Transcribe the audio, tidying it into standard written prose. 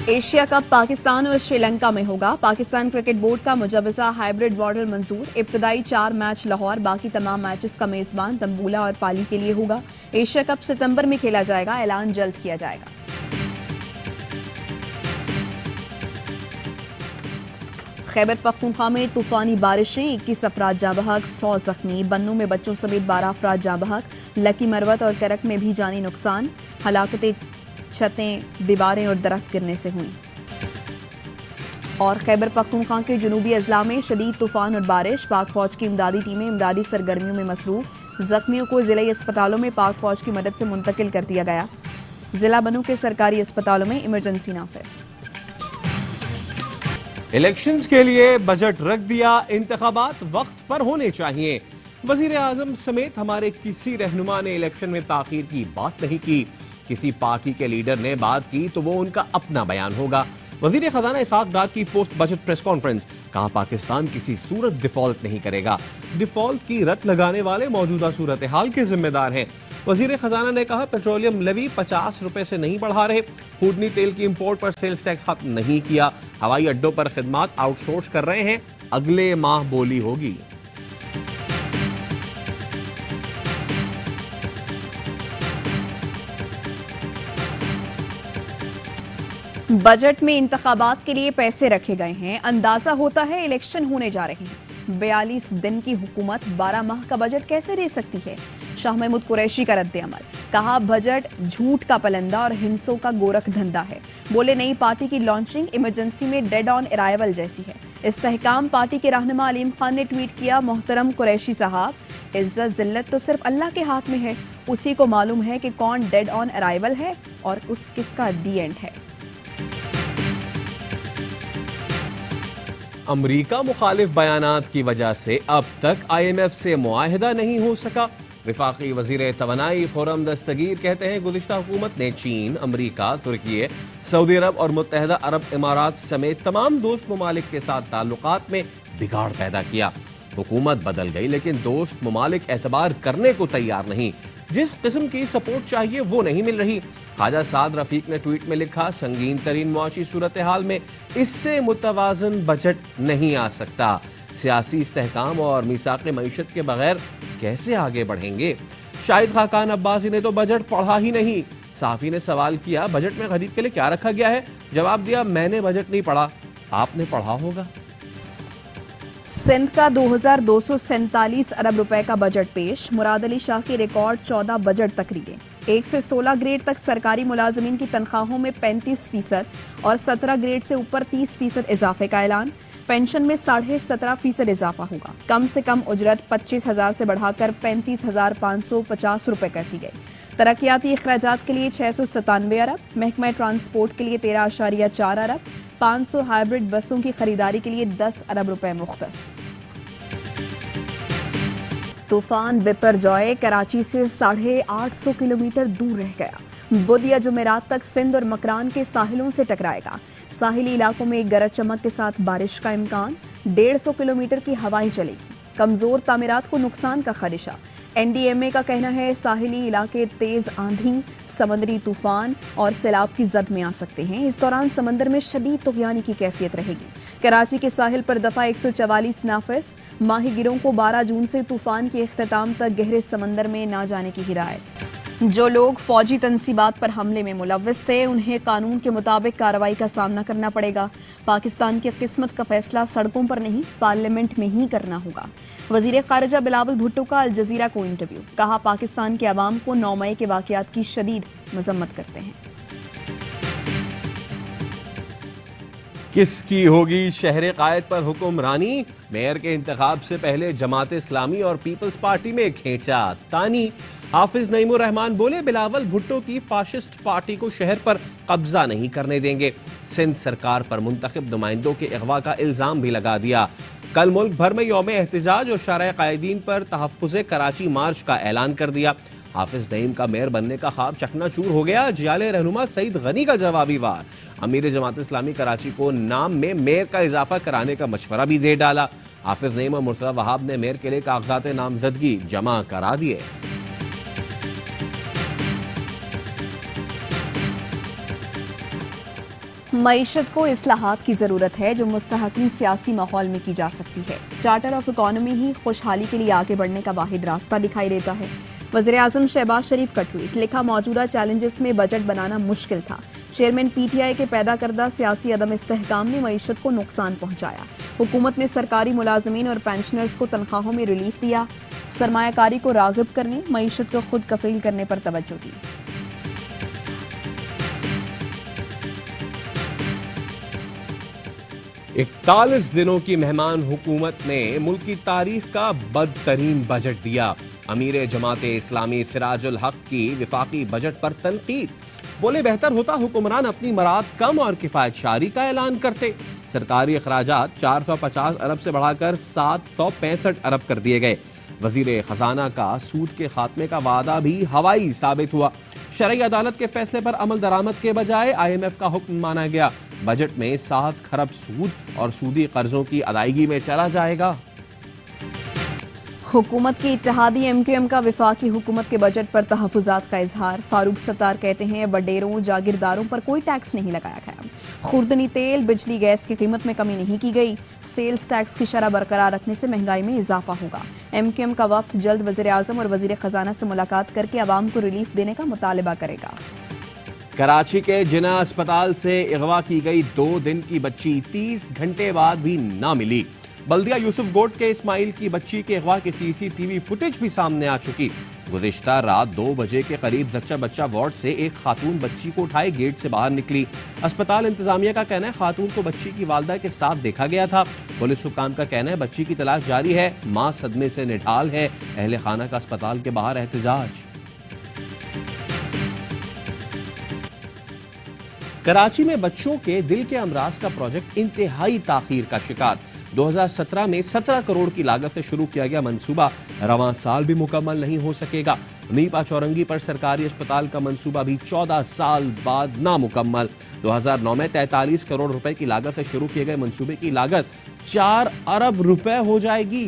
Asia cup Pakistan और श्रीलंका में होगा। पाकिस्तान क्रिकेट बोर्ड का मुजवजा हाइब्रिड मॉडल मंजूर। इब्तदाई 4 मैच लाहौर, बाकी तमाम मैचेस का मेजबान तंबूला और पाली के लिए होगा। एशिया कप सितंबर में खेला जाएगा, ऐलान जल्द किया जाएगा। खैबर पख्तूनख्वा में तूफानी बारिशें, 21 अफराद जाँ बहक, 100 जख्मी। बन्नू में बच्चों समेत 12 अफराद जाँ बहक। लकी, मरवत और करक में भी जानी नुकसान। हलाकतें छतें, दीवारें और दरख्त गिरने से हुई। और खैबर पख्तूनख्वा के जनूबी अजला में शदीद तूफान और बारिश, पाक फौज की इमदादी टीमें इमदादी सरगर्मियों में मसरूफ। जख्मियों को जिले अस्पतालों में पाक फौज की मदद से मुंतकिल कर दिया गया। जिला बनू के सरकारी अस्पतालों में इमरजेंसी नाफिज। इलेक्शंस के लिए बजट रख दिया, इंतखाबात वक्त पर होने चाहिए। वजीर आजम समेत हमारे किसी रहनुमा ने इलेक्शन में ताखीर की बात नहीं की। किसी पार्टी के लीडर ने बात की तो वो उनका अपना बयान होगा। वजीर खजाना इसाक डार की पोस्ट बजट प्रेस कॉन्फ्रेंस, कहा पाकिस्तान किसी सूरत डिफॉल्ट नहीं करेगा। डिफॉल्ट की रट लगाने वाले मौजूदा सूरत हाल के जिम्मेदार हैं। वजीर खजाना ने कहा पेट्रोलियम लेवी 50 रुपए से नहीं बढ़ा रहे। खूडनी तेल की इंपोर्ट पर सेल्स टैक्स खत्म नहीं किया। हवाई अड्डों पर खिदमात आउटसोर्स कर रहे हैं, अगले माह बोली होगी। बजट में इंतखाबात के लिए पैसे रखे गए हैं। अंदाजा होता है इलेक्शन होने जा रहे हैं। 42 दिन की हुकूमत 12 माह का बजट कैसे दे सकती है? शाह महमूद कुरैशी का रद्द अमल, कहा बजट झूठ का पलंदा और हिंसों का गोरख धंधा है। बोले नई पार्टी की लॉन्चिंग इमरजेंसी में डेड ऑन अराइवल जैसी है। इस्तेहकाम पार्टी के रहनुमा अलीम खान ने ट्वीट किया, मोहतरम कुरैशी साहब, इज्जत जिल्लत तो सिर्फ अल्लाह के हाथ में है। उसी को मालूम है कि कौन डेड ऑन अराइवल है और किसका दी एंड है। अमरीका मुखालिफ बयानात की वजह से अब तक IMF से मुआहिदा नहीं हो सका। विफाकी वजीर तवानाई खुर्रम दस्तगीर कहते हैं गुज़िश्ता हुकूमत ने चीन, अमरीका, तुर्की, सऊदी अरब और मुत्तहिदा अरब इमारात समेत तमाम दोस्त ममालिक के साथ ताल्लुकात में बिगाड़ पैदा किया। हुकूमत बदल गई लेकिन दोस्त ममालिक एतबार करने को तैयार नहीं। जिस किस्म की सपोर्ट चाहिए वो नहीं मिल रही। ख्वाजा साद रफीक ने ट्वीट में लिखा, संगीन तरीन मुआशी सूरत हाल में इससे मुतवाजन बजट नहीं आ सकता। सियासी इस्तेहकाम और मीसाक़ मईशत के बगैर कैसे आगे बढ़ेंगे? शाहिद खाकान अब्बासी ने तो बजट पढ़ा ही नहीं। सहाफ़ी ने सवाल किया, बजट में गरीब के लिए क्या रखा गया है? जवाब दिया, मैंने बजट नहीं पढ़ा, आपने पढ़ा होगा। सिंध का 2247 अरब रुपए का बजट पेश। मुराद अली शाह की रिकॉर्ड 14 बजट तकरीरें। 1 से 16 ग्रेड तक सरकारी मुलाजमीन की तनख्वाहों में 35% और 17 ग्रेड से ऊपर 30% इजाफे का ऐलान। पेंशन में 17.5% इजाफा होगा। कम से कम उजरत 25,000 से बढ़ाकर 35,550 रुपए कर दी गई। तरक्याती इखराजात के लिए 697 अरब, महकमा ट्रांसपोर्ट के लिए 13.4 अरब, 500 हाइब्रिड बसों की खरीदारी के लिए 10 अरब रुपए मुख्तस। तूफान बिपरजॉय कराची से 850 किलोमीटर दूर रह गया। बुध या जुमेरात तक सिंध और मकरान के साहिलों से टकराएगा। साहिली इलाकों में गरज चमक के साथ बारिश का इम्कान। 150 किलोमीटर की हवाएं चलेगी। कमजोर तामीरात को नुकसान का खदशा। NDMA का कहना है साहिली इलाके तेज आंधी, समंदरी तूफान और सैलाब की जद में आ सकते हैं। इस दौरान समंदर में शदीद तुग़यानी की कैफियत रहेगी। कराची के साहिल पर दफा 144 नाफिज। माहीगिरों को 12 जून से तूफान के इख्तिताम तक गहरे समंदर में ना जाने की हिदायत। जो लोग फौजी तनसीबात पर हमले में मुलव्विस थे उन्हें कानून के मुताबिक कार्रवाई का सामना करना पड़ेगा। पाकिस्तान की किस्मत का फैसला सड़कों पर नहीं पार्लियामेंट में ही करना होगा। वजीर खारिजा बिलावल भुट्टो का अल जजीरा को इंटरव्यू, कहा पाकिस्तान के अवाम को 9 मई के वाकयात की शदीद मजम्मत करते हैं। किसकी होगी शहर कायद पर हुक्मरानी? मेयर के इंतखाब से पहले जमात इस्लामी और पीपल्स पार्टी में खींचा तानी। हाफिज नईमुर रहमान बोले, बिलावल भुट्टो की फाशिस्ट पार्टी को शहर पर कब्जा नहीं करने देंगे। सिंध सरकार पर मुंतखब नुमाइंदों के अगवा का इल्जाम भी लगा दिया। कल मुल्क भर में यौम एहतिजाज और शारा कायदीन पर तहफ्फुज़े कराची मार्च का ऐलान कर दिया। हाफिज नईम का मेयर बनने का ख्वाब चकनाचूर हो गया। जियाले रहनुमा सईद गनी का जवाबी वार। अमीर जमात इस्लामी कराची को नाम में मेयर का इजाफा कराने का मशवरा भी दे डाला। हाफिज नईम और मुर्तज़ा वहाब ने मेयर के लिए कागजात नामजदगी जमा करा दिए। معیشت کو اصلاحات کی ضرورت ہے جو مستحکم سیاسی ماحول میں کی جا سکتی ہے۔ چارٹر آف اکانومی ہی خوشحالی کے لیے آگے بڑھنے کا واحد راستہ دکھائی دیتا ہے۔ وزیر اعظم شہباز شریف کا ٹویٹ، لکھا موجودہ چیلنجز میں بجٹ بنانا مشکل تھا۔ چیئرمین پی ٹی آئی کے پیدا کردہ سیاسی عدم استحکام نے معیشت کو نقصان پہنچایا۔ حکومت نے سرکاری ملازمین اور پینشنرز کو تنخواہوں میں ریلیف دیا، سرمایہ کاری کو راغب کرنے، معیشت کو خود کفیل کرنے پر توجہ دی۔ 41 دنوں کی مہمان حکومت نے ملک کی تاریخ کا بدترین بجٹ دیا۔ امیر جماعت اسلامی سراج الحق کی وفاقی بجٹ پر تنقید، بولے بہتر ہوتا حکمران اپنی مراد کم اور کفایت شاری کا اعلان کرتے۔ سرکاری اخراجات 450 ارب سے بڑھا کر 765 ارب کر دیے گئے۔ وزیر خزانہ کا سود کے خاتمے کا وعدہ بھی ہوائی ثابت ہوا۔ شرعی عدالت کے فیصلے پر عمل درآمد کے بجائے IMF کا حکم مانا گیا۔ بجٹ میں 7 کھرب سود اور سودی قرضوں کی ادائیگی میں چلا جائے گا۔ حکومت کی اتحادی MQM کا وفاقی حکومت کے بجٹ پر تحفظات کا اظہار۔ فاروق ستار کہتے ہیں وڈیروں جاگیرداروں پر کوئی ٹیکس نہیں لگایا گیا۔ خوردنی تیل، بجلی، گیس کی قیمت میں کمی نہیں کی گئی۔ سیلز ٹیکس کی شرح برقرار رکھنے سے مہنگائی میں اضافہ ہوگا۔ MQM کا وفد جلد وزیر اعظم اور وزیر خزانہ سے ملاقات کر کے عوام کو ریلیف دینے کا مطالبہ کرے گا۔ کراچی کے جناح اسپتال سے اغوا کی گئی 2 دن کی بچی 30 گھنٹے بعد بھی نہ ملی۔ بلدیہ یوسف گوٹ کے اسماعیل کی بچی کے اغوا کی CCTV فوٹیج بھی سامنے آ چکی۔ گزشتہ رات 2 بجے کے قریب زچہ بچہ وارڈ سے ایک خاتون بچی کو اٹھائے گیٹ سے باہر نکلی۔ اسپتال انتظامیہ کا کہنا ہے خاتون کو بچی کی والدہ کے ساتھ دیکھا گیا تھا۔ پولیس حکام کا کہنا ہے بچی کی تلاش جاری ہے، ماں صدمے سے نڈھال ہے۔ اہل خانہ کا اسپتال کے باہر احتجاج۔ کراچی میں بچوں کے دل کے امراض کا پروجیکٹ انتہائی تاخیر کا شکار۔ 2017 میں 17 کروڑ کی لاگت سے شروع کیا گیا منصوبہ رواں سال بھی مکمل نہیں ہو سکے گا۔ میپا چورنگی پر سرکاری اسپتال کا منصوبہ بھی 14 سال بعد نامکمل۔ 2009 میں 43 کروڑ روپے کی لاگت سے شروع کیے گئے منصوبے کی لاگت 4 ارب روپے ہو جائے گی۔